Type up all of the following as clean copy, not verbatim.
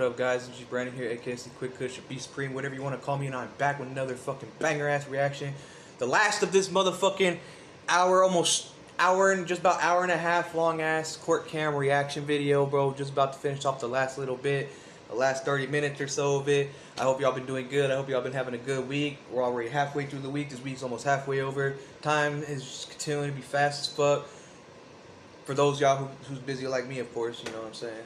up, guys? It's just Brandon here, aka Quick Kush, or B Supreme, whatever you want to call me, and I'm back with another fucking banger-ass reaction. The last of this motherfucking hour, almost hour and just about hour and a half long-ass court cam reaction video, bro. Just about to finish off the last little bit, the last 30 minutes or so of it. I hope y'all been doing good. I hope y'all been having a good week. We're already halfway through the week. This week's almost halfway over. Time is just continuing to be fast as fuck. For those y'all who's busy like me, of course, you know what I'm saying.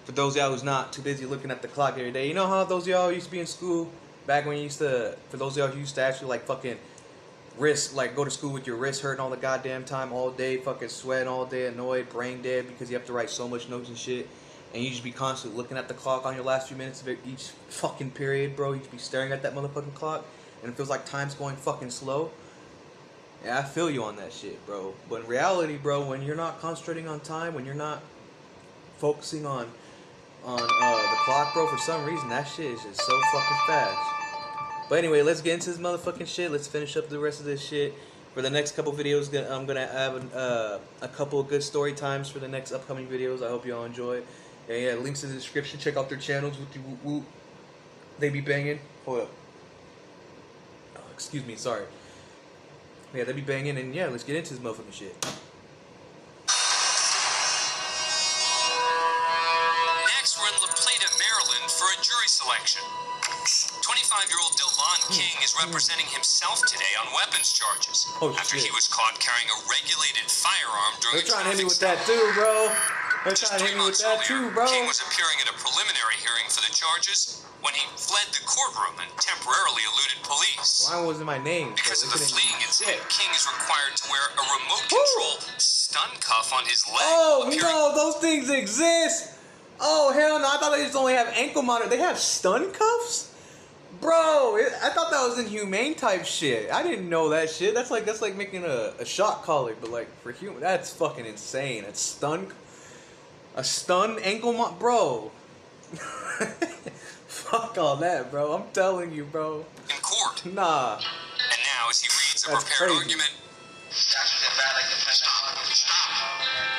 For those y'all who's not too busy looking at the clock every day, you know how those y'all used to be in school back when you used to, for those y'all who used to actually like fucking go to school with your wrist hurting all the goddamn time, all day, fucking sweating all day, annoyed, brain dead because you have to write so much notes and shit, and you just be constantly looking at the clock on your last few minutes of each fucking period, bro. You just be staring at that motherfucking clock, and it feels like time's going fucking slow. Yeah, I feel you on that shit, bro. But in reality, bro, when you're not concentrating on time, when you're not focusing on the clock, bro, for some reason that shit is just so fucking fast. But anyway, let's get into this motherfucking shit. Let's finish up the rest of this shit. For the next couple videos, I'm gonna have a couple of good story times for the next upcoming videos. I hope y'all enjoy. And yeah, links in the description. Check out their channels. Whoop. They be banging. Hold up. Oh, excuse me. Sorry. Yeah, they be banging, and yeah, let's get into this motherfucking shit. Next, we're in La Plata, Maryland for a jury selection. 25-year-old Delvon King is representing himself today on weapons charges after he was caught carrying a regulated firearm during a trying to hit me traffic with that stop. too, bro. They're Just trying to hit 3 me with months that earlier, too, bro. King was appearing at a preliminary hearing for the charges when he fled the courtroom and temporarily eluded police. Why wasn't my name? Because of the fleeing incident, King is required to wear a remote control stun cuff on his leg. Oh no, those things exist. Oh hell no, I thought they just only have ankle monitor. They have stun cuffs, bro. I thought that was inhumane type shit. I didn't know that shit. That's like making a shot collar, but like for human, that's fucking insane. That's a stun ankle bro. Fuck all that, bro. I'm telling you, bro. In court. Nah. And now, as he reads a That's prepared crazy. argument,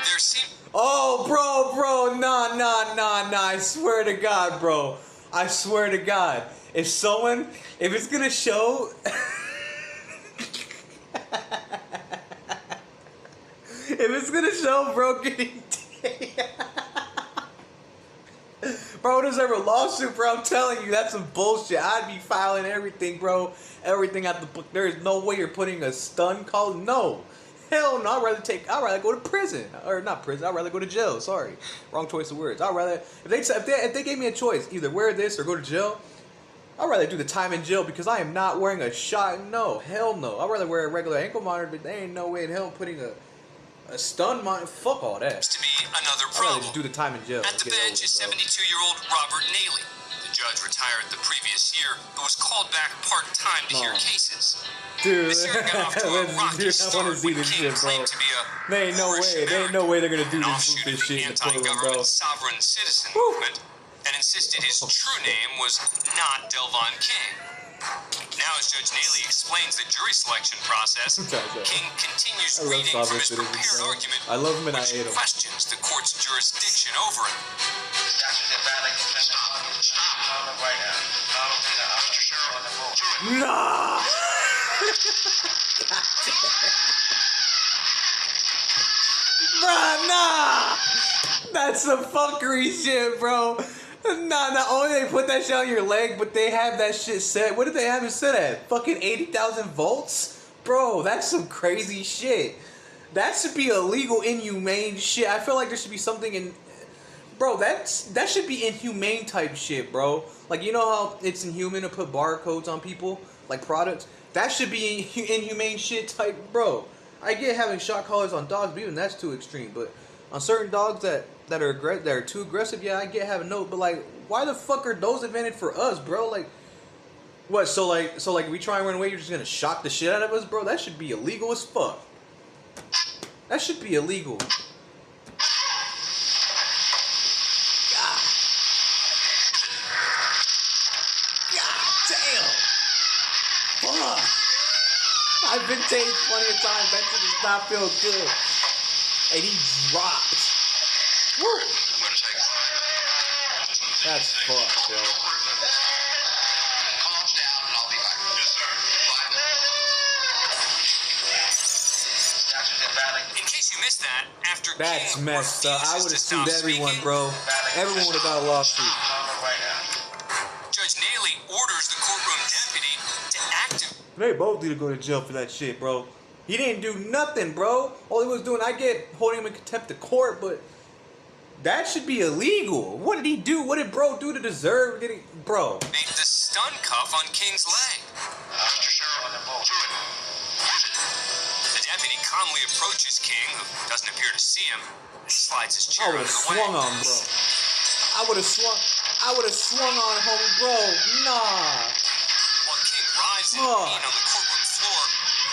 there seems Oh, bro, nah. I swear to God, bro. I swear to God. If it's gonna show, bro, getting bro, there's ever a lawsuit, bro, I'm telling you, that's some bullshit. I'd be filing everything, bro. Everything at the book. There is no way you're putting a stun call. No. Hell no. I'd rather go to prison. Or not prison. I'd rather go to jail. Sorry. Wrong choice of words. I'd rather, if they gave me a choice, either wear this or go to jail, I'd rather do the time in jail because I am not wearing a shot. No. Hell no. I'd rather wear a regular ankle monitor, but there ain't no way in hell putting a stun monitor. Fuck all that. to be another I'd rather problem. just do the time in jail. At the bench is 72-year-old Robert Naley. The judge retired the previous year, but was called back part-time to hear cases. Dude, This year got off to a rocky I start want to see when this King shit, bro. claimed to be a There ain't no way they're gonna do an this offshoot of shit the in the courtroom, bro. anti-government sovereign citizen movement, and insisted his true name was not Delvon King. Now, as Judge Naley explains the jury selection process, King continues reading from his prepared argument, I love him and I which hate him. questions the court's jurisdiction over him. Nah! Bruh, nah! That's some fuckery shit, bro. Nah, not only they put that shit on your leg, but they have that shit set. What did they have it set at? Fucking 80,000 volts? Bro, that's some crazy shit. That should be illegal, inhumane shit. I feel like there should be something in... Bro, that should be inhumane type shit, bro. Like, you know how it's inhuman to put barcodes on people? Like products? That should be inhumane shit type, bro. I get having shot collars on dogs, but even that's too extreme. But on certain dogs that are too aggressive, yeah, I get having no. But like, why the fuck are those invented for us, bro? Like, what? So like, if we try and run away, you're just gonna shock the shit out of us, bro? That should be illegal as fuck. That should be illegal. Fuck. I've been tased plenty of times. That shit does not feel good. And he dropped. Woo. That's fucked, bro. Calm down and I'll be back. Yes, sir. In case you missed that, after That's King messed up. I would have sued everyone, speaking, bro. Everyone would have got a lawsuit. Judge Naley orders the courtroom deputy to activate. They both need to go to jail for that shit, bro. He didn't do nothing, bro. All he was doing, I get holding him in contempt of court, but that should be illegal. What did he do? What did bro do to deserve getting, bro? Made the stun cuff on King's leg. Mr. Sheriff, the deputy calmly approaches King, who doesn't appear to see him, and slides his chair I out would of have the way. swung on, bro. I would have swung on, homie, bro. Nah. While King writhes in pain on the courtroom floor,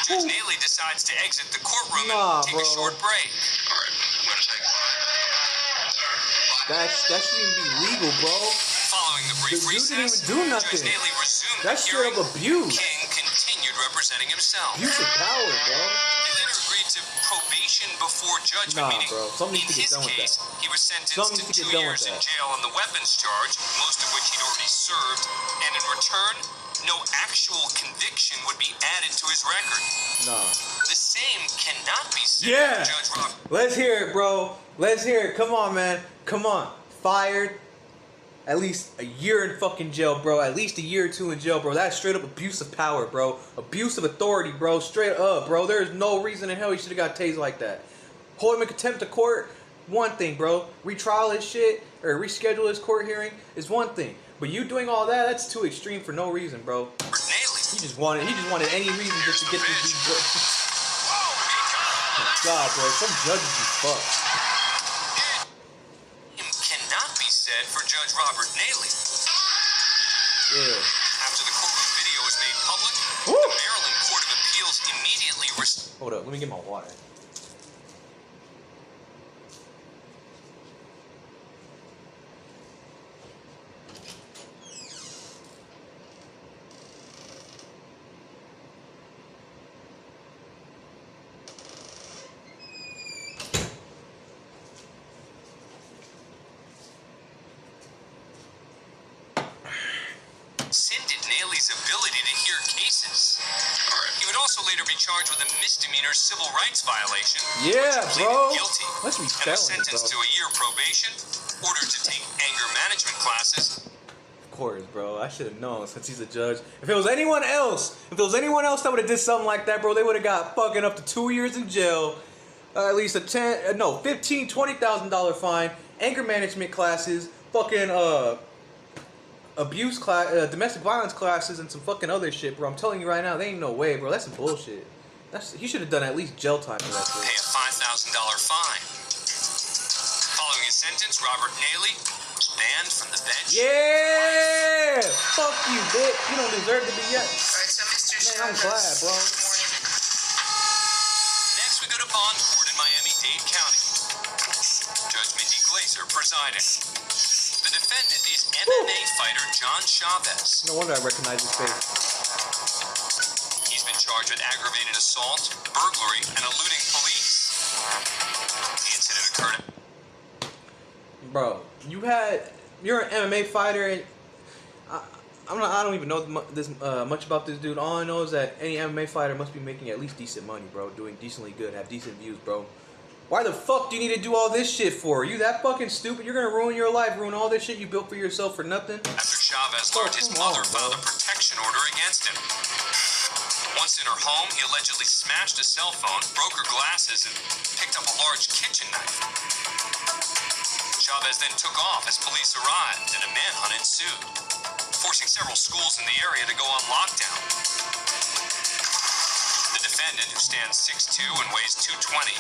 Judge Naley decides to exit the courtroom and take a short break. All right, I'm gonna take that shouldn't be legal, bro. Following the brief dude didn't recess, even do nothing. Judge Naley resumed That's the straight hearing. up abuse. King continued representing himself. Abuse of power, bro. He later agreed to probation before judgment, Nah, meaning bro. Something needs to in get his done with case, that. he was sentenced Something to needs to 2 get done with years in that. jail on the weapons charge, most of which he'd already served, and in return, no actual conviction would be added to his record. Nah. The same cannot be said Yeah. for Judge Rock. Let's hear it, bro. Let's hear it. Come on, man. Come on. Fired. At least a year in fucking jail, bro. At least a year or two in jail, bro. That's straight up abuse of power, bro. Abuse of authority, bro. Straight up, bro. There's no reason in hell he should have got tased like that. Hold him in contempt of court, one thing, bro. Retrial his shit or reschedule his court hearing is one thing. But you doing all that, that's too extreme for no reason, bro. Naley. He just wanted any reason just to get this dude. God, bro. Some judges be fucked. Cannot be said for Judge Robert Naley. Yeah. After the courtroom video was made public, Woo! the Maryland Court of Appeals immediately Hold up, let me get my water. rescinded Naley's ability to hear cases. He would also later be charged with a misdemeanor civil rights violation. Yeah, which he pleaded bro. Guilty, Let's be and was felony, sentenced bro. to a year probation, ordered to take anger management classes. Of course, bro. I should have known since he's a judge. If it was anyone else, that would have did something like that, bro, they would have got fucking up to 2 years in jail, at least a $15,000, $20,000 fine, anger management classes, fucking abuse class, domestic violence classes, and some fucking other shit, bro. I'm telling you right now, there ain't no way, bro. That's some bullshit. He should have done at least jail time for that shit. Pay a $5,000 fine. Following his sentence, Robert Naley was banned from the bench. Yeah! Fuck you, bitch. You don't deserve to be yet. All right, so Mr. Man, I'm glad, bro. Next, we go to bond court in Miami-Dade County. Judge Mindy Glazer presiding. The defendant is MMA fighter John Chavez. No wonder I recognize his face. He's been charged with aggravated assault, burglary, and eluding police. The incident occurred. Bro, you're an MMA fighter, and I don't even know much about this dude. All I know is that any MMA fighter must be making at least decent money, bro. Doing decently good, have decent views, bro. Why the fuck do you need to do all this shit for? Are you that fucking stupid? You're gonna ruin your life, ruin all this shit you built for yourself for nothing? After Chavez learned his mother filed a protection order against him. Once in her home, he allegedly smashed a cell phone, broke her glasses, and picked up a large kitchen knife. Chavez then took off as police arrived, and a manhunt ensued, forcing several schools in the area to go on lockdown. The defendant, who stands 6'2" and weighs 220,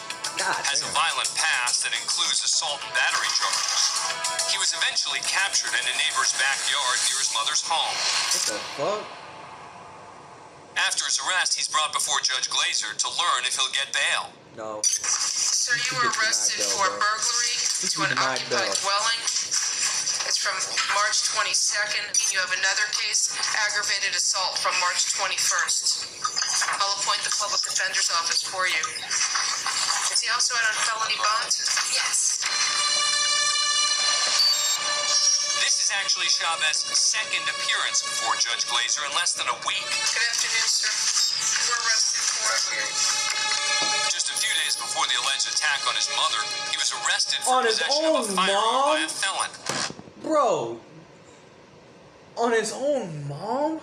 has a violent past that includes assault and battery charges. He was eventually captured in a neighbor's backyard near his mother's home. What the fuck? After his arrest, he's brought before Judge Glazer to learn if he'll get bail. No. Sir, you were arrested for burglary to an occupied dwelling. It's from March 22nd. You have another case, aggravated assault, from March 21st. I'll appoint the public defender's office for you. Is he also out on felony bond? Yes. This is is actually Chavez's second appearance before Judge Glazer in less than a week. Good afternoon, sir. You were arrested for... Just a few days before the alleged attack on his mother, he was arrested for On his possession of a own firearm by a mom? felon. Bro. On his own mom?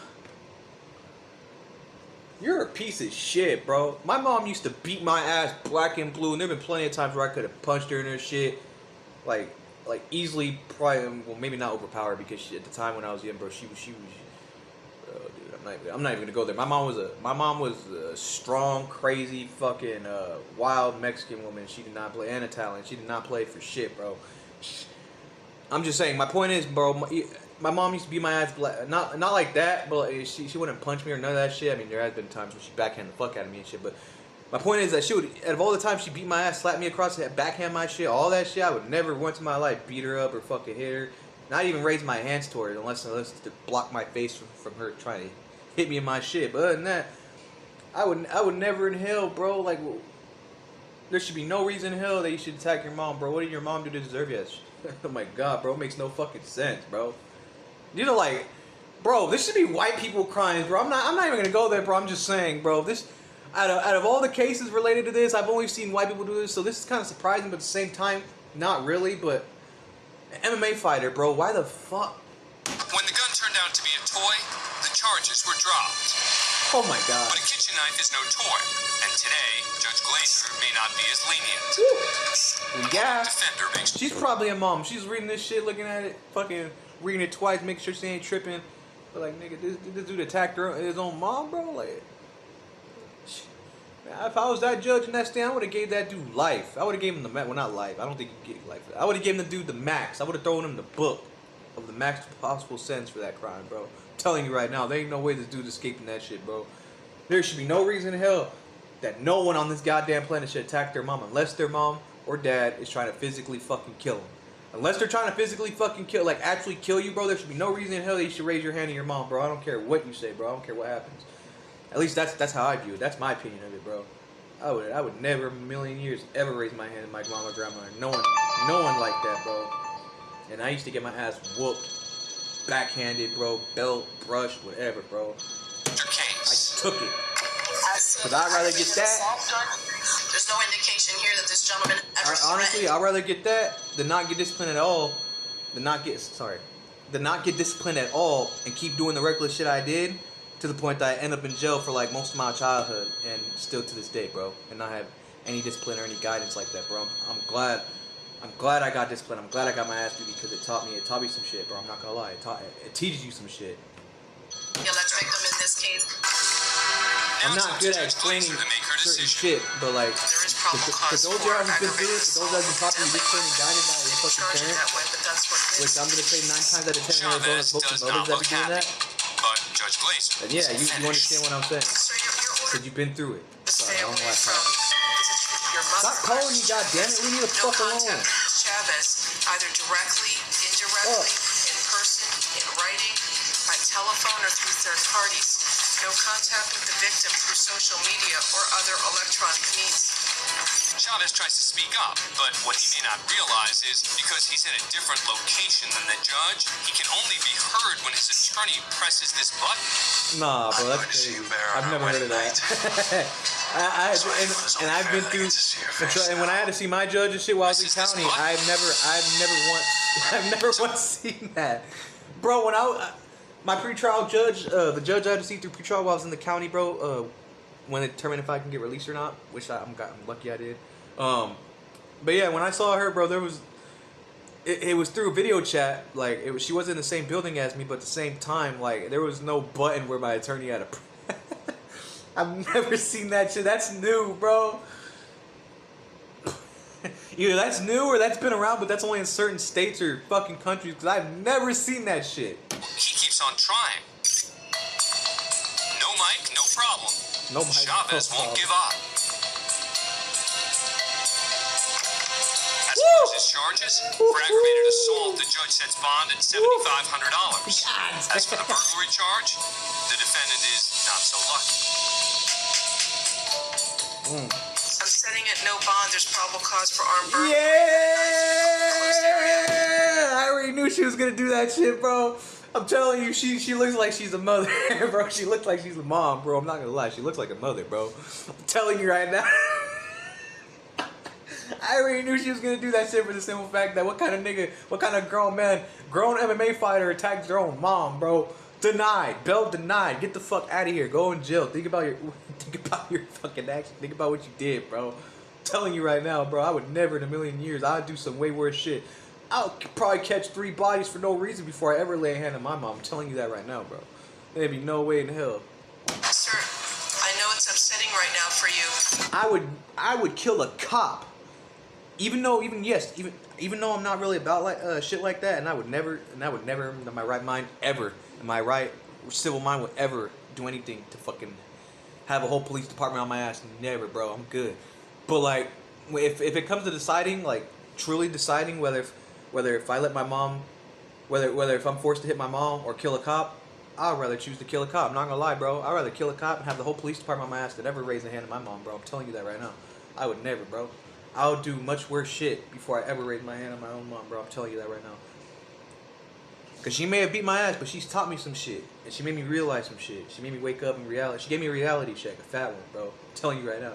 You're a piece of shit, bro. My mom used to beat my ass black and blue, and there have been plenty of times where I could have punched her in her shit. Like easily, probably, well, maybe not overpowered, because she, at the time when I was young, bro, she was, dude, I'm not even gonna go there. My mom was a strong, crazy, fucking, wild Mexican woman. She did not play, and Italian. She did not play for shit, bro. I'm just saying, my point is, bro, my mom used to beat my ass black, not like that, but she wouldn't punch me or none of that shit. I mean, there has been times where she backhanded the fuck out of me and shit, but my point is that she would, out of all the times she beat my ass, slap me across the head, backhand my shit, all that shit, I would never once in my life beat her up or fucking hit her, not even raise my hands toward her unless to block my face from her trying to hit me in my shit. But other than that, I would never in hell, bro. Like, there should be no reason in hell that you should attack your mom, bro. What did your mom do to deserve you? Oh my god, bro, it makes no fucking sense, bro. You know, like, bro, this should be white people crimes, bro. I'm not even gonna go there, bro. I'm just saying, bro. This, out of all the cases related to this, I've only seen white people do this, so this is kind of surprising, but at the same time, not really. But an MMA fighter, bro. Why the fuck? When the gun turned out to be a toy, the charges were dropped. Oh my god. But a kitchen knife is no toy, and today, Judge Glazer may not be as lenient. Yeah. Defender makes... She's probably a mom. She's reading this shit, looking at it, fucking reading it twice, making sure she ain't tripping. But like, nigga, this dude attacked his own mom, bro. Like, if I was that judge in that stand, I would have gave that dude life. I would have gave him the max. Well, not life. I don't think you get life. I would have given the dude the max. I would have thrown him the book of the max possible sentence for that crime, bro. I'm telling you right now, there ain't no way this dude's escaping that shit, bro. There should be no reason in hell that no one on this goddamn planet should attack their mom unless their mom or dad is trying to physically fucking kill them. Unless they're trying to physically fucking kill, like actually kill you, bro, there should be no reason in hell that you should raise your hand at your mom, bro. I don't care what you say, bro. I don't care what happens. At least that's how I view it. That's my opinion of it, bro. I would never in a million years ever raise my hand at my mom or grandma. No one like that, bro. And I used to get my ass whooped, backhanded, bro, belt, brush, whatever, bro. I took it. Cause I'd rather get that. There's no indication here that this gentleman ever honestly, I'd rather get that than not get disciplined at all. Than not get disciplined at all and keep doing the reckless shit I did to the point that I end up in jail for like most of my childhood and still to this day, bro, and not have any discipline or any guidance like that, bro. I'm glad I got disciplined. I'm glad I got my ass beat because it taught me some shit, bro. I'm not gonna lie. It teaches you some shit. Yeah, let's make them in this case. I'm not good at explaining certain shit, but like, for those of y'all who've been through it, for those that have been properly disciplined and guided by your fucking parents, which I'm gonna say 9 times out of 10 Arizona folks and others that be doing that, and yeah, you understand what I'm saying, because you've been through it. Sorry, I don't know why I talk. Stop calling me, goddammit, leave me the fuck alone. Chavez, either directly, indirectly, in person, in writing, by telephone, or through third parties. No contact with the victim through social media or other electronic means. Chavez tries to speak up, but what he may not realize is because he's in a different location than the judge, he can only be heard when his attorney presses this button. Nah, bro, that's crazy. I've never heard of that. and I've been through, and when I had to see my judge and shit while I was in county, I've never once seen that, bro. When my pretrial judge, the judge I had to see through pretrial while I was in the county, bro, when it determined if I can get released or not, which I'm lucky I did. But yeah, when I saw her, bro, it was through video chat. Like, she wasn't in the same building as me, but at the same time, like, there was no button where my attorney had to. I've never seen that shit. That's new, bro. Either that's new or that's been around, but that's only in certain states or fucking countries, because I've never seen that shit. He keeps on trying. No mic, no problem. No mic, Chavez won't give up. As Woo! far as his charges, for aggravated assault, the judge sets bond at $7,500. As for the burglary charge, the defendant is not so lucky. I'm setting at no bond. There's probable cause for armed burglary. Yeah, I already knew she was gonna do that shit, bro. I'm telling you, she looks like she's a mother, bro. She looks like she's a mom, bro. I'm not gonna lie, she looks like a mother, bro. I'm telling you right now. I already knew she was gonna do that shit for the simple fact that what kind of nigga, what kind of grown MMA fighter attacks their own mom, bro? Denied, belt denied. Get the fuck out of here. Go in jail. Think about your fucking action. Think about what you did, bro. I'm telling you right now, bro. I would never in a million years. I'd do some way worse shit. I'll probably catch 3 bodies for no reason before I ever lay a hand on my mom. I'm telling you that right now, bro. There'd be no way in hell. Sir, I know it's upsetting right now for you. I would kill a cop. Even though I'm not really about like shit like that, and I would never in my right mind ever, in my right civil mind would ever do anything to fucking have a whole police department on my ass. Never, bro. I'm good. But like, if it comes to deciding, like truly deciding whether if I let my mom, whether if I'm forced to hit my mom or kill a cop, I'd rather choose to kill a cop. I'm not gonna lie, bro. I'd rather kill a cop and have the whole police department on my ass than ever raise a hand on my mom, bro. I'm telling you that right now. I would never, bro. I would do much worse shit before I ever raise my hand on my own mom, bro. I'm telling you that right now. Because she may have beat my ass, but she's taught me some shit. And she made me realize some shit. She made me wake up in reality. She gave me a reality check, a fat one, bro. I'm telling you right now.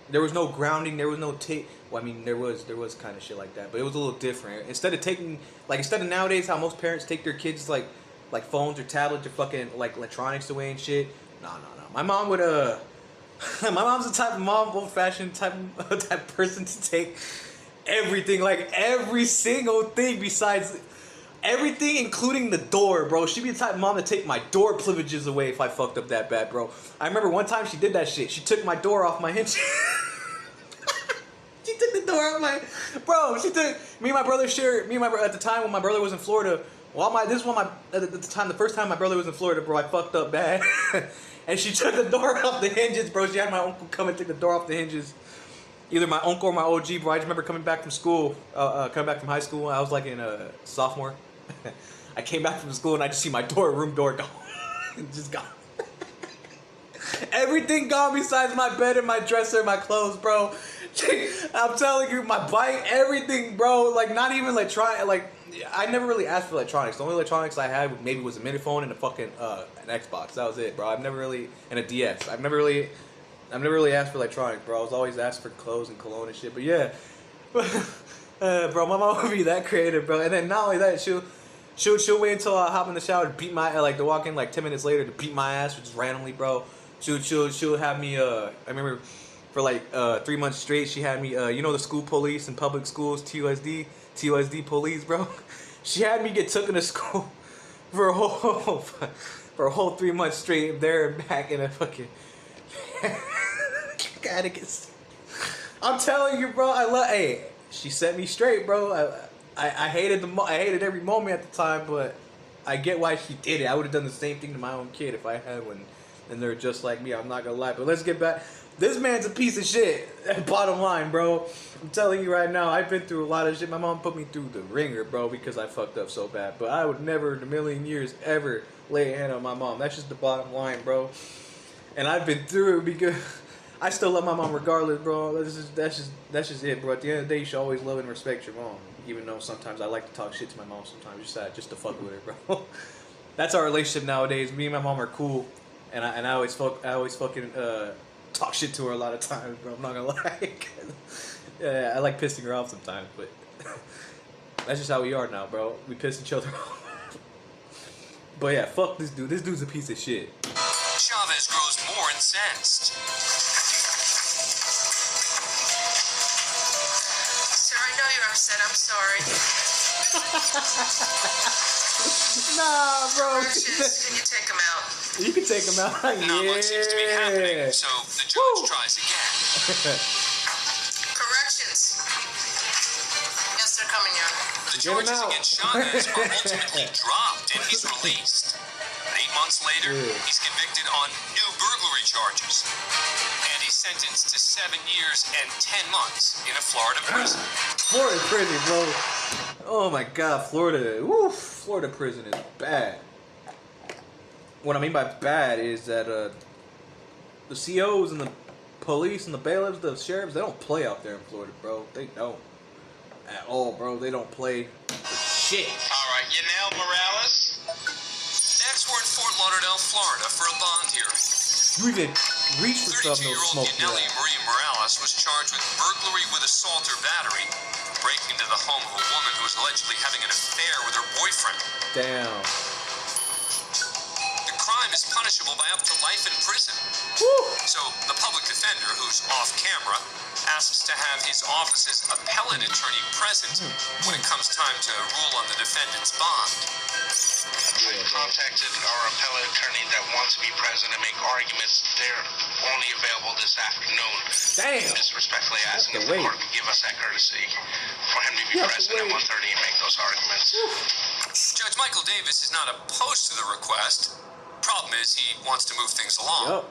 There was no grounding. There was no well, I mean, there was kind of shit like that. But it was a little different. Instead of nowadays how most parents take their kids, like phones or tablets or fucking, like, electronics away and shit. No. My mom would, my mom's the type of mom, old-fashioned type person to take everything, like every single thing besides everything, including the door, bro. She'd be the type of mom to take my door privileges away if I fucked up that bad, bro. I remember one time she did that shit. She took my door off my hinges. She took the door off my, bro. She took me and my brother at the time when my brother was in Florida. Well, at the time, the first time my brother was in Florida, bro, I fucked up bad. And she took the door off the hinges, bro. She had my uncle come and take the door off the hinges. Either my uncle or my OG, bro. I just remember coming back from school, coming back from high school. I was like in a sophomore. I came back from school and I just see my room door gone. Just gone. Everything gone besides my bed and my dresser and my clothes, bro. I'm telling you, my bike, everything, bro. Like, not even electronic. Like, I never really asked for electronics. The only electronics I had maybe was a mini phone and a fucking an Xbox. That was it, bro. I've never really, and a DS. I've never really asked for electronics, bro. I was always asked for clothes and cologne and shit. But yeah, bro, my mom would be that creative, bro. And then not only that, she'll wait until I hop in the shower to beat my, like, to walk in like 10 minutes later to beat my ass, just randomly, bro. She'll have me. I remember for like 3 months straight, she had me. You know the school police in public schools, TUSD police, bro. She had me get taken to school for a whole 3 months straight, there and back in a fucking. I'm telling you, bro. Hey, she set me straight, bro. I hated every moment at the time, but I get why she did it. I would have done the same thing to my own kid if I had one, and they're just like me. I'm not gonna lie, but let's get back. This man's a piece of shit. Bottom line, bro. I'm telling you right now, I've been through a lot of shit. My mom put me through the ringer, bro, because I fucked up so bad. But I would never in a million years ever lay a hand on my mom. That's just the bottom line, bro. And I've been through it because I still love my mom regardless, bro. That's just it, bro. At the end of the day, you should always love and respect your mom. Even though sometimes I like to talk shit to my mom sometimes, just to fuck with her, bro. That's our relationship nowadays. Me and my mom are cool, and I always fucking talk shit to her a lot of times, bro. I'm not gonna lie. Yeah, I like pissing her off sometimes, but that's just how we are now, bro. We piss each other off. But yeah, fuck this dude. This dude's a piece of shit. Chavez grows more incensed. Sir, I know you're upset. I'm sorry. Nah, bro. Can you take him out? You can take him out. Not much seems to be happening, so the judge tries again. Corrections. Yes, they're coming, Your Honor. The charges against Chavez are ultimately dropped and he's released. But 8 months later, he's convicted on new burglary charges. And he's sentenced to 7 years and 10 months in a Florida prison. Florida prison, bro. Oh my god, Florida. Woo, Florida prison is bad. What I mean by bad is that the COs and the police and the bailiffs, the sheriffs, they don't play out there in Florida, bro. They don't. at all, bro. They don't play shit. All right, Yanel Morales. Next, we're in Fort Lauderdale, Florida, for a bond hearing. You even reached for something to 32-year-old smoke Yaneli Marie Morales was charged with burglary with assault or battery, breaking into the home of a woman who was allegedly having an affair with her boyfriend. Damn. The crime is punishable by up to life in prison. Woo. So the public defender, who's off camera, asks to have his office's appellate attorney present when it comes time to rule on the defendant's bond. I contacted our appellate attorney that wants to be present and make arguments. They're only available this afternoon. Damn. Just respectfully asking if the court could give us that courtesy for him to be present at 1:30 and make those arguments. Judge Michael Davis is not opposed to the request. Problem is, he wants to move things along. Yup.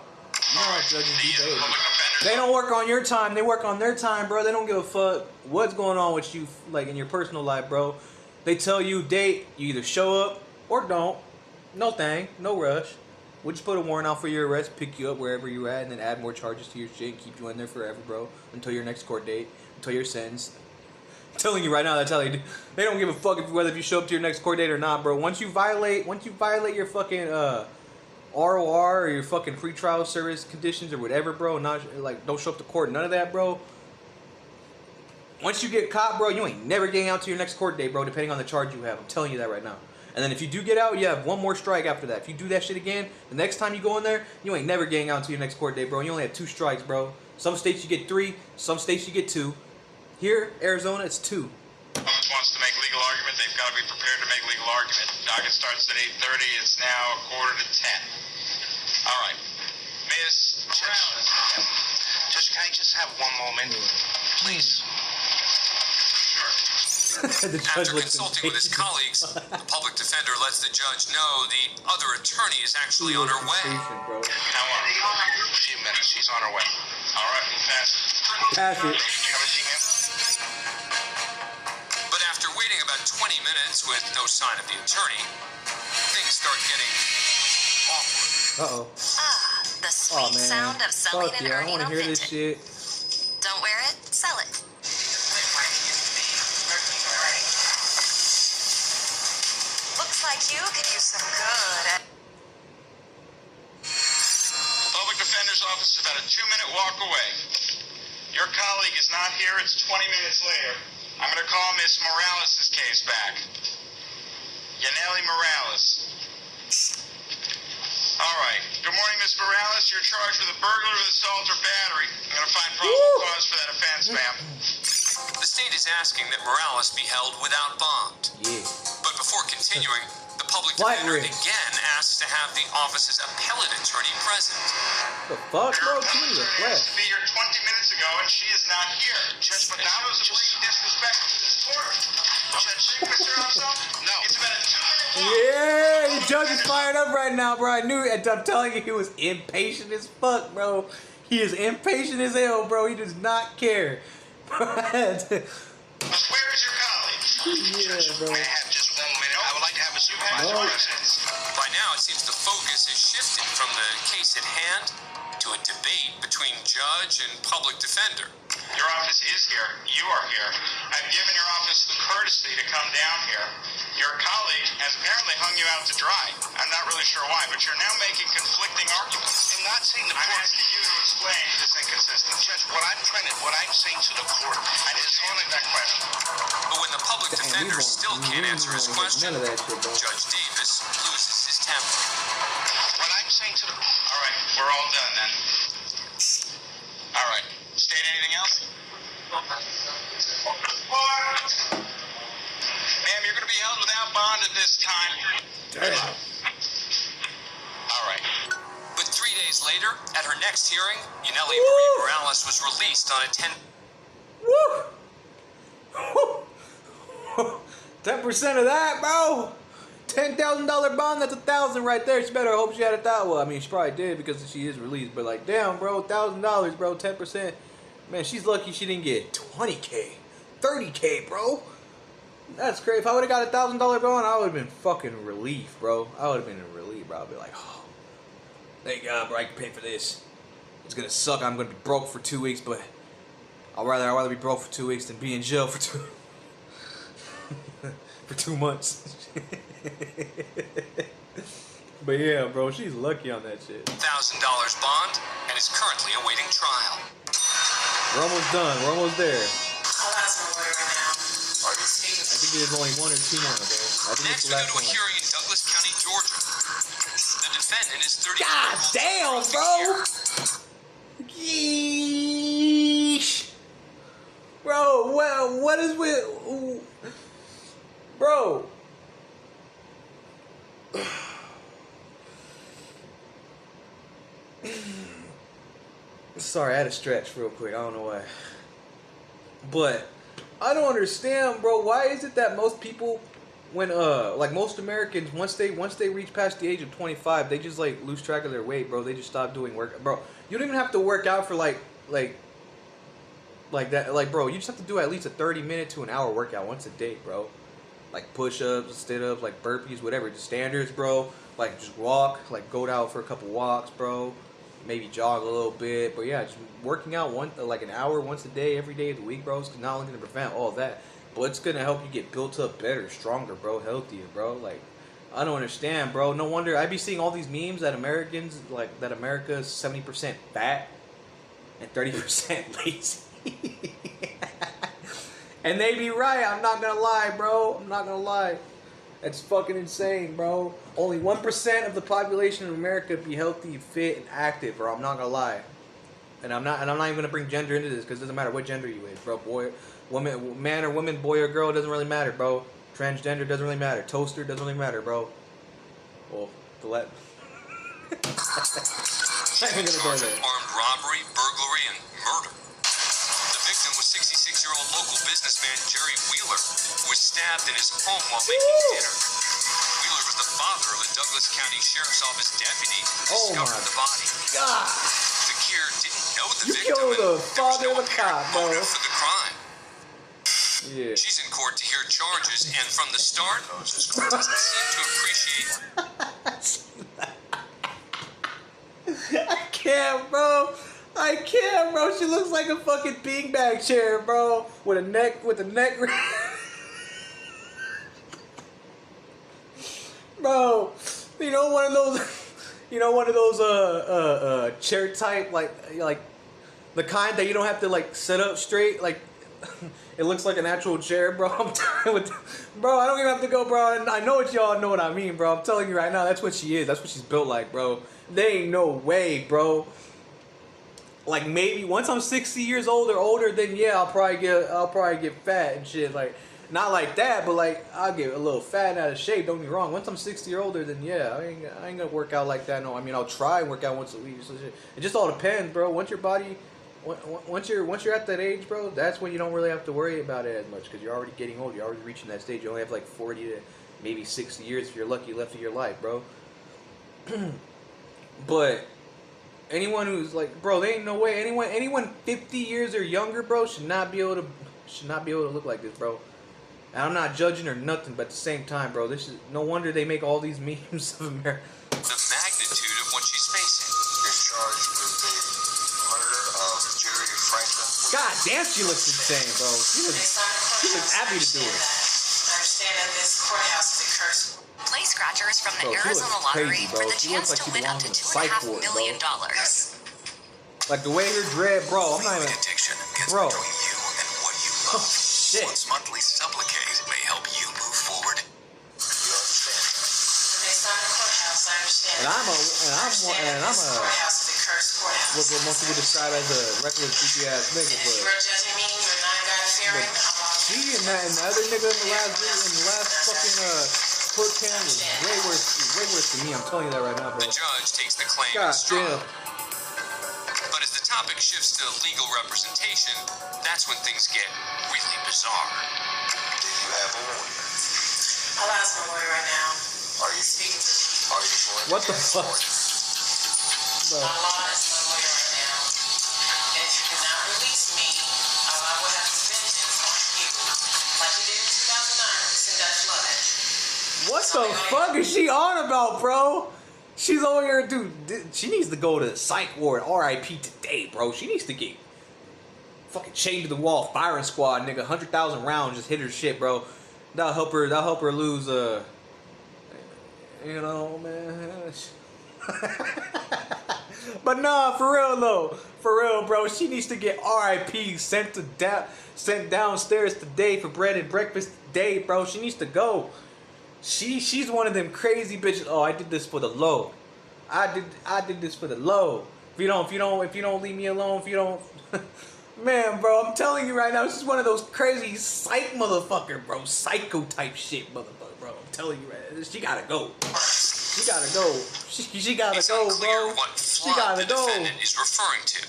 They don't work on your time. They work on their time, bro. They don't give a fuck what's going on with you, like in your personal life, bro. They tell you date, you either show up or don't. No thing, no rush. We'll just put a warrant out for your arrest, pick you up wherever you're at, and then add more charges to your shit and keep you in there forever, bro. Until your next court date, until you're sentenced. I'm telling you right now, that's how they do. They don't give a fuck whether you show up to your next court date or not, bro. Once you violate your fucking ROR or your fucking pretrial service conditions or whatever, bro, not like don't show up to court, none of that, bro. Once you get caught, bro, you ain't never getting out to your next court date, bro, depending on the charge you have. I'm telling you that right now. And then if you do get out, you have one more strike after that. If you do that shit again, the next time you go in there, you ain't never getting out to your next court date, bro. You only have 2 strikes, bro. Some states you get 3, some states you get 2. Here, Arizona, it's 2. Wants to make legal argument, they've got to be prepared to make legal argument. Docket starts at 8:30, it's now 9:45. All right. Miss Morales. Just, can I just have one moment? Please. Sure. After consulting with his colleagues, the public defender lets the judge know the other attorney is actually on her way. How are you? A few minutes, she's on her way. All right, we'll pass it. Pass it. You have a seat, ma'am? But after waiting about 20 minutes with no sign of the attorney, things start getting awkward. Uh-oh. The sweet sound of selling Fuck and yeah, I earning want to on hear this Vinted. shit. Don't wear it, sell it. Looks like you could use some good. Public Defender's Office is about a 2-minute walk away. Your colleague is not here. It's 20 minutes later. I'm going to call Miss Morales' case back. Yaneli Morales. All right. Good morning, Miss Morales. You're charged with a burglary with assault or battery. I'm going to find probable cause for that offense, ma'am. The state is asking that Morales be held without bond. Yeah. But before continuing, the public Flight defender risk. again asks to have the office's appellate attorney present. The fuck, bro? Your Too many attorney requests. asked to be here 20 minutes ago, and she is not here. Judge, but now shows a blatant disrespect to this court. Judge, Mr. Armstrong? No. It's about a 2-minute walk. Yeah, the judge is fired up right now, bro. I knew it. I'm telling you, he was impatient as fuck, bro. He is impatient as hell, bro. He does not care. Where is your colleague? Yeah, bro. May I have just 1 minute? I would like to have a supervisor present. By now, it seems the focus has shifted from the case at hand to a debate between judge and public defender. Your office is here. You are here. I've given your office the courtesy to come down here. Your colleague has apparently hung you out to dry. I'm not really sure why, but you're now making conflicting arguments. I'm not saying the court. I'm asking you to explain this inconsistency. Judge, what I'm saying to the court, I didn't answer that question. But when the public defender still can't answer his question, None of that shit, bro. Judge Davis loses his temper. What I'm saying to the... All right, we're all done then. All right. State anything else? Ma'am, you're going to be held without bond at this time. Damn. All right. But 3 days later, at her next hearing, Yaneli Marie Morales was released on a 10% of that, bro. $10,000 bond. That's $1,000 right there. She better hope she had $1,000. Well, I mean, she probably did because she is released. But like, damn, bro, $1,000, bro, 10%. Man, she's lucky she didn't get 20K, 30K, bro. That's crazy. If I would have got $1,000 bond, I would have been fucking relieved, bro. I would have been in relief, bro. I'd be like, oh, thank God, bro, I can pay for this. It's gonna suck. I'm gonna be broke for 2 weeks, but I'd rather be broke for 2 weeks than be in jail for 2. for 2 months. But yeah, bro, she's lucky on that shit. $1,000 bond and is currently awaiting trial. We're almost done. We're almost there. I'll ask my lawyer right now. I think there's only 1 or 2 more, bro. I think Next, it's we the go last to a one. hearing in Douglas County, Georgia. The defendant is 30. God damn, bro! Yeesh! Bro, well, what is with... Ooh. Bro! Sorry, I had to stretch real quick. I don't know why. But I don't understand, bro. Why is it that most people, when like most Americans, once they reach past the age of 25, they just like lose track of their weight, bro. They just stop doing work, bro. You don't even have to work out for like that, like, bro. You just have to do at least a 30-minute to an hour workout once a day, bro. Like push-ups, sit-ups, like burpees, whatever. Just standards, bro. Like just walk, like go out for a couple walks, bro. Maybe jog a little bit, but yeah, just working out like an hour once a day, every day of the week, bro. It's not only gonna prevent all that, but it's gonna help you get built up better, stronger, bro, healthier, bro. Like, I don't understand, bro. No wonder I be seeing all these memes that Americans like that America's 70% fat and 30% lazy, and they be right. I'm not gonna lie, bro. I'm not gonna lie. That's fucking insane, bro. Only 1% of the population of America be healthy, fit, and active, bro. I'm not gonna lie. And I'm not even gonna bring gender into this because it doesn't matter what gender you is, bro. Boy, woman, man or woman, boy or girl, it doesn't really matter, bro. Transgender doesn't really matter. Toaster doesn't really matter, bro. Well, the let. Charged with armed robbery, burglary, and murder. The victim was 66-year-old local businessman Jerry Wheeler, who was stabbed in his home while making dinner. Wheeler was the father of a Douglas County Sheriff's Office deputy who discovered the body. God. Fakir didn't know the You victim, killed the and father there of was a no cop, apparent bro. motive for the crime. Yeah. She's in court to hear charges, and from the start, doesn't seem to appreciate. I can't, bro. I can't, bro. She looks like a fucking beanbag chair, bro, with a neck. Bro, you know one of those chair type like the kind that you don't have to like sit up straight, like it looks like an actual chair, bro. I'm telling you, bro, I don't even have to go, bro. I know what y'all know what I mean, bro. I'm telling you right now, that's what she is. That's what she's built like, bro. There ain't no way, bro. Like maybe once I'm 60 years old or older, then yeah, I'll probably get fat and shit. Like not like that, but like I'll get a little fat and out of shape. Don't get me wrong. Once I'm 60 or older, then yeah, I ain't gonna work out like that. No, I mean I'll try and work out once a week. So shit. It just all depends, bro. Once you're at that age, bro, that's when you don't really have to worry about it as much because you're already getting old. You're already reaching that stage. You only have like 40 to maybe 60 years if you're lucky left of your life, bro. But anyone who's like, bro, there ain't no way anyone 50 years or younger, bro, should not be able to look like this, bro. And I'm not judging or nothing, but at the same time, bro, this is no wonder they make all these memes of America. The magnitude of what she's facing. Is charged with the murder of Jerry Franklin. God damn, she looks insane, bro. She looks happy to do it. I understand that this courthouse is a curse. Play scratchers from the Bro, she Arizona looks Lottery crazy, for bro. the She looks chance like to she win up belongs to in a psych $2.5 ward, bro. million. Like the way her dread, bro. I'm not even, Addiction gets bro. between you and what you Oh, love. shit. Once monthly Supplicate may help you move forward. You understand? Next time the courthouse, I understand. And I'm a courthouse is a cursed courthouse. what most people describe as a reckless, creepy ass nigga, If you were judging me, you're not God-fearing. she and the other nigga in the last fucking court cam was way worse than me. I'm telling you that right now, bro. The judge takes the claim God as strong. damn. But as the topic shifts to legal representation, that's when things get really bizarre. Do you have a lawyer? I'll ask my lawyer right now. Are you Speaking to me. Are you going What to the get fuck? lawyers? Bro. My law is my lawyer right now. And if you cannot release me, I will have vengeance on you. Like you did in 2009 when you sent that flood. What the fuck is she on about, bro? She's over here, dude. She needs to go to the psych ward. R.I.P. today, bro. She needs to get fucking chained to the wall. Firing squad, nigga. 100,000 rounds just hit her shit, bro. That'll help her. That'll help her lose. You know, man. But nah, for real though, for real, bro. She needs to get RIP sent downstairs today for bread and breakfast today, bro. She needs to go. She's one of them crazy bitches. Oh, I did this for the low. I did this for the low. If you don't leave me alone, if you don't, man, bro, I'm telling you right now, she's one of those crazy psych motherfucker, bro, psycho type shit, motherfucker, bro. I'm telling you right now, she gotta go. She gotta go. She gotta go, bro. What She gotta the go. defendant is referring to.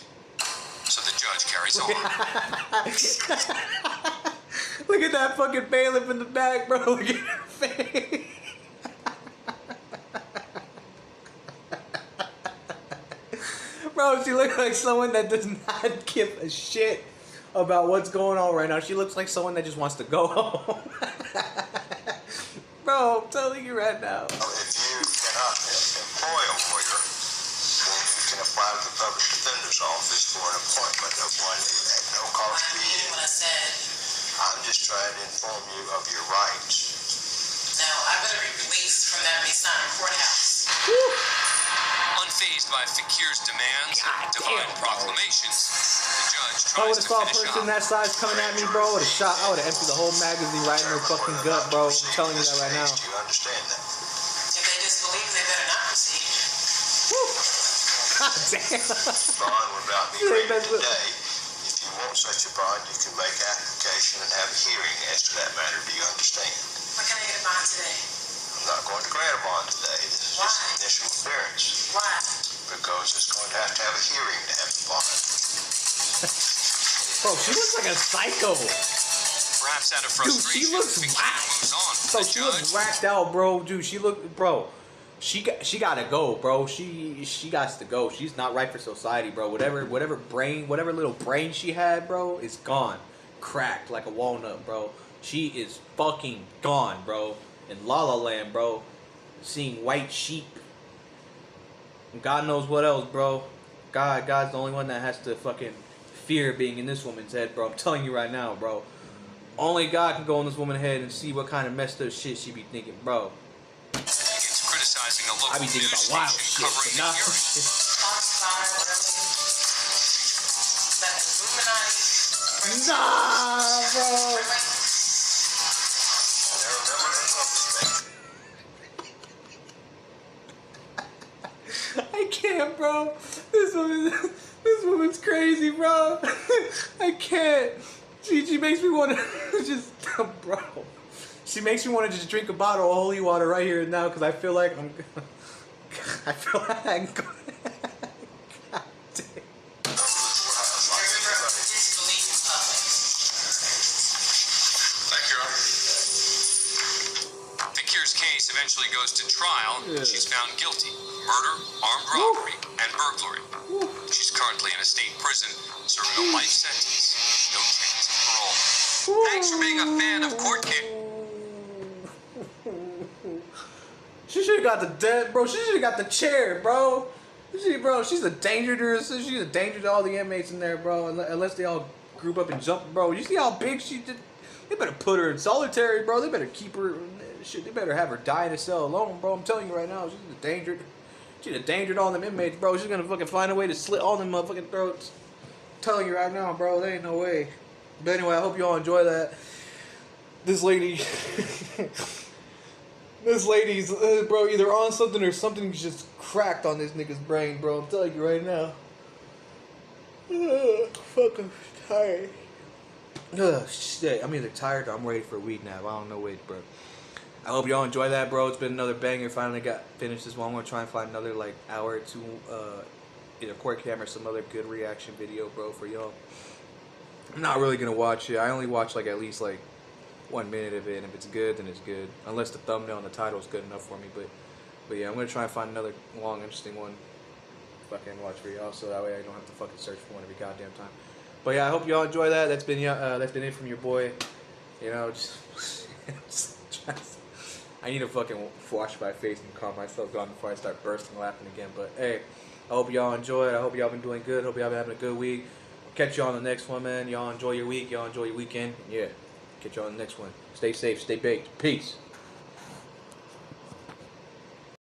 So the judge carries on. Look at that fucking bailiff in the back, bro. Look at her face. Bro, she looks like someone that does not give a shit about what's going on right now. She looks like someone that just wants to go home. Bro, I'm telling you right now. If you cannot employ a lawyer, then you can apply to the public defender's office for an appointment of one at no cost to you. I'm just trying to inform you of your rights. Now, I better be released from that Masonic courthouse. Unfazed by Fakir's demands and divine proclamations, the judge If I would tries have saw to a finish person up. that size coming at me, bro, I would have emptied the whole magazine right in her fucking gut, bro. I'm telling you that right now. Do you understand that? If they disbelieve, they better not proceed. God damn. Bond would not be granted today. If you want such a bond, you can make application and have a hearing as to that matter. Do you understand? When can I get a bond today? I'm not going to grant a bond today. This is just an initial appearance. Why? Because it's going to have a hearing to have the bond. Bro, she looks like a psycho. Perhaps out of Dude, frustration, she looks Fakir whacked. moves on from Bro, the she judge. looks whacked out, bro. Dude, she gotta go, bro. She got to go. She's not right for society, bro. Whatever little brain she had, bro, is gone. Cracked like a walnut, bro. She is fucking gone, bro. In La La Land, bro. Seeing white sheep. And God knows what else, bro. God's the only one that has to fucking fear being in this woman's head, bro. I'm telling you right now, bro. Only God can go in this woman's head and see what kind of messed up shit she be thinking, bro. Begins criticizing a local I be thinking news about wild station shit, covering but the nah. hearing. Nah, bro. I can't, bro. This woman's crazy, bro. I can't. She makes me want to just, bro. She makes me want to just drink a bottle of holy water right here and now because I feel like I'm going. God damn. Fakir's case eventually goes to trial. She's found guilty. Murder, armed robbery, and burglary. She's currently in a state prison, serving a life sentence. No chance of parole. Thanks for being a fan of Court Kid. She should have got the dead, bro. She should have got the chair, bro. She's a danger to her. She's a danger to all the inmates in there, bro. Unless they all group up and jump, bro. You see how big she did? They better put her in solitary, bro. They better keep her. Shit, they better have her die in a cell alone, bro. I'm telling you right now, she's a danger. She's a danger to all them inmates, bro. She's gonna fucking find a way to slit all them motherfucking throats. I'm telling you right now, bro. There ain't no way. But anyway, I hope you all enjoy that. This lady's, bro, either on something or something's just cracked on this nigga's brain, bro. I'm telling you right now. Fucking tired. Shit. I'm either tired or I'm ready for a weed nap. I don't know which, bro. I hope y'all enjoy that, bro. It's been another banger. Finally got finished this one. I'm gonna try and find another like hour or two, either court cam or some other good reaction video, bro, for y'all. I'm not really gonna watch it. I only watch like at least like 1 minute of it, and if it's good, then it's good. Unless the thumbnail and the title is good enough for me. But yeah, I'm gonna try and find another long, interesting one. Fucking watch for y'all, so that way I don't have to fucking search for one every goddamn time. But yeah, I hope y'all enjoy that. That's been it from your boy. You know, just I need to fucking wash my face and calm myself down before I start bursting laughing again. But hey, I hope y'all enjoy it. I hope y'all been doing good. Hope y'all been having a good week. I'll catch y'all on the next one, man. Y'all enjoy your week. Y'all enjoy your weekend. Yeah. Catch y'all on the next one. Stay safe, stay baked. Peace.